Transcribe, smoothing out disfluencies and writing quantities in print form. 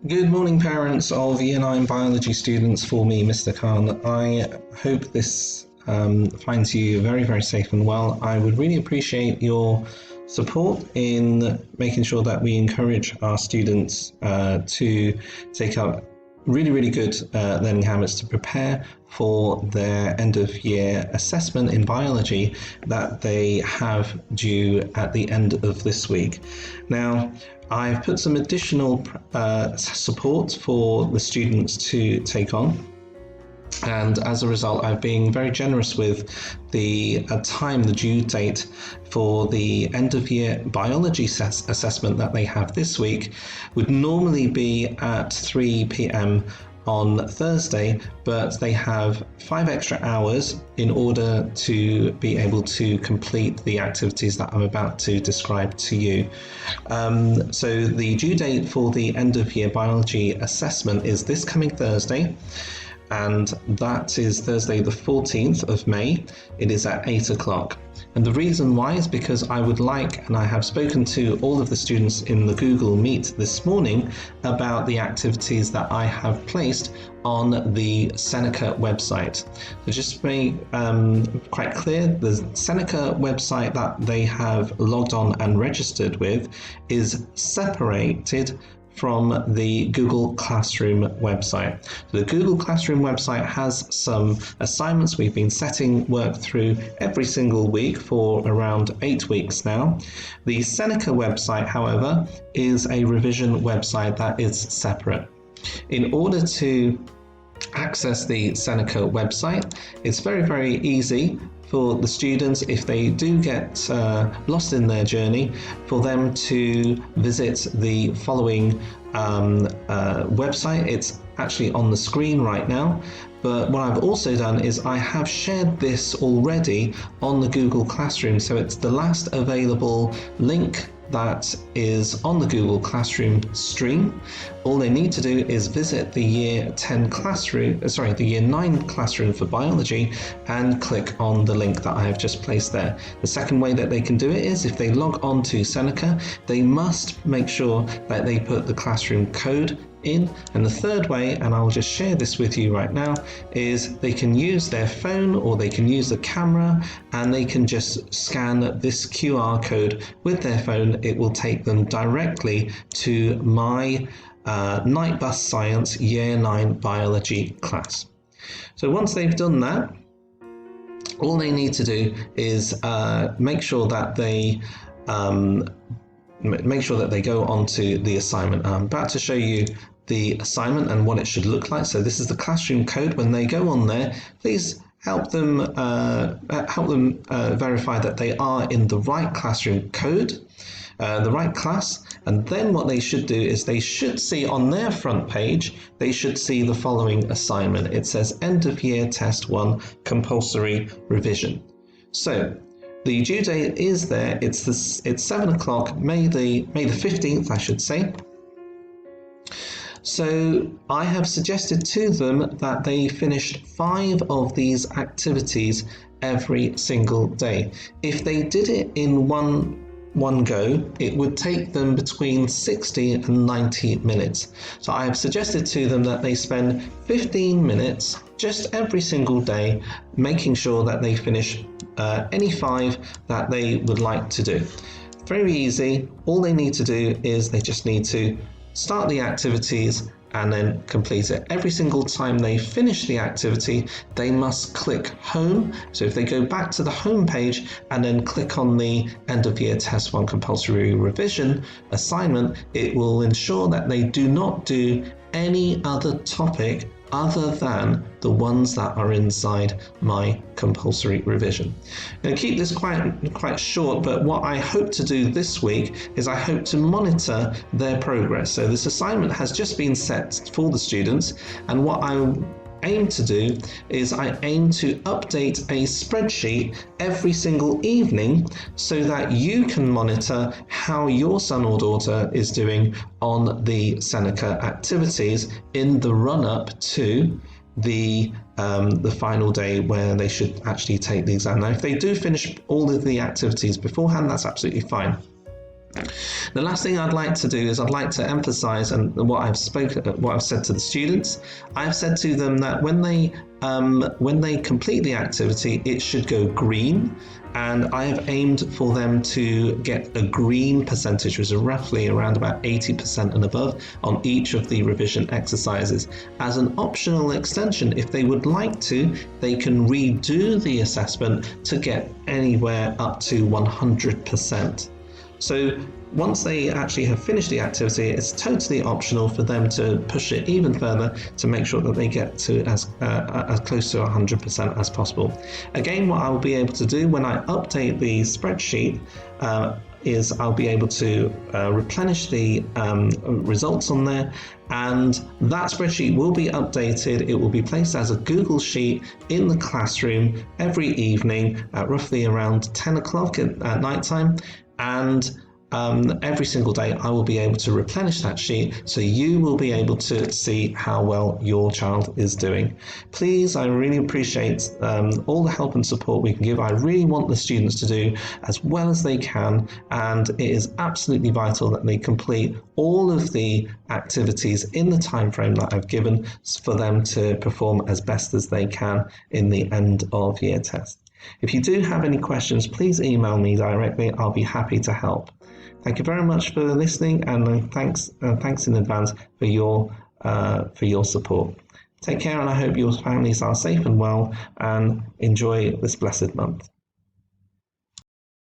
Good morning, parents of Year 9 biology students. For me, Mr. Khan. I hope this finds you very, very safe and well. I would really appreciate your support in making sure that we encourage our students to take up really, really good learning habits to prepare for their end of year assessment in biology that they have due at the end of this week. Now, I've put some additional support for the students to take on. And as a result, I've been very generous with the the due date for the end of year biology assessment that they have this week would normally be at 3 p.m. on Thursday, but they have 5 extra hours in order to be able to complete the activities that I'm about to describe to you. So the due date for the end of year biology assessment is this coming Thursday, and that is Thursday the 14th of May. It is at 8 o'clock. And the reason why is because I would like, and I have spoken to all of the students in the Google Meet this morning about the activities that I have placed on the Seneca website. So just to be quite clear, the Seneca website that they have logged on and registered with is separated from the Google Classroom website. So the Google Classroom website has some assignments we've been setting work through every single week for around 8 weeks now. The Seneca website, however, is a revision website that is separate. In order to access the Seneca website, it's very, very easy for the students, if they do get lost in their journey, for them to visit the following website. It's actually on the screen right now, but what I've also done is I have shared this already on the Google Classroom, so it's the last available link that is on the Google Classroom stream. All they need to do is visit the Year 10 classroom, the Year 9 classroom for biology, and click on the link that I have just placed there. The second way that they can do it is if they log on to Seneca, they must make sure that they put the classroom code in. And the third way, and I'll just share this with you right now, is they can use their phone or they can use the camera and they can just scan this QR code with their phone. It will take them directly to my Night Bus Science Year 9 biology class. So once they've done that, all they need to do is make sure that they go onto the assignment. I'm about to show you the assignment and what it should look like. So this is the classroom code. When they go on there, please help them verify that they are in the right classroom code, the right class. And then what they should do is they should see on their front page, they should see the following assignment. It says End of Year Test 1 Compulsory Revision. So the due date is there. It's 7 o'clock, May the 15th, I should say. So I have suggested to them that they finished 5 of these activities every single day. If they did it in one go, it would take them between 60 and 90 minutes. So I have suggested to them that they spend 15 minutes just every single day making sure that they finish any 5 that they would like to do. Very easy. All they need to do is they just need to start the activities and then complete it. Every single time they finish the activity, they must click home. So if they go back to the home page and then click on the End of Year Test 1 Compulsory Revision assignment, it will ensure that they do not do any other topic other than the ones that are inside my compulsory revision. I'm going to keep this quite short, but what I hope to do this week is I hope to monitor their progress. So this assignment has just been set for the students, and what I aim to do is I aim to update a spreadsheet every single evening so that you can monitor how your son or daughter is doing on the Seneca activities in the run-up to the final day where they should actually take the exam. Now, if they do finish all of the activities beforehand, that's absolutely fine. The last thing I'd like to do is I'd like to emphasize and what I've said to the students. I've said to them that when they complete the activity, it should go green, and I have aimed for them to get a green percentage, which is roughly around about 80% and above on each of the revision exercises. As an optional extension, if they would like to, they can redo the assessment to get anywhere up to 100%. So once they actually have finished the activity, it's totally optional for them to push it even further to make sure that they get to as close to 100% as possible. Again, what I'll be able to do when I update the spreadsheet is I'll be able to replenish the results on there, and that spreadsheet will be updated. It will be placed as a Google Sheet in the classroom every evening at roughly around 10 o'clock at night time, and every single day I will be able to replenish that sheet, so you will be able to see how well your child is doing. Please, I really appreciate all the help and support we can give. I really want the students to do as well as they can, and it is absolutely vital that they complete all of the activities in the time frame that I've given for them to perform as best as they can in the end of year test. If you do have any questions, please email me directly. I'll be happy to help. Thank you very much for listening, and thanks in advance for your support. Take care, and I hope your families are safe and well, and enjoy this blessed month.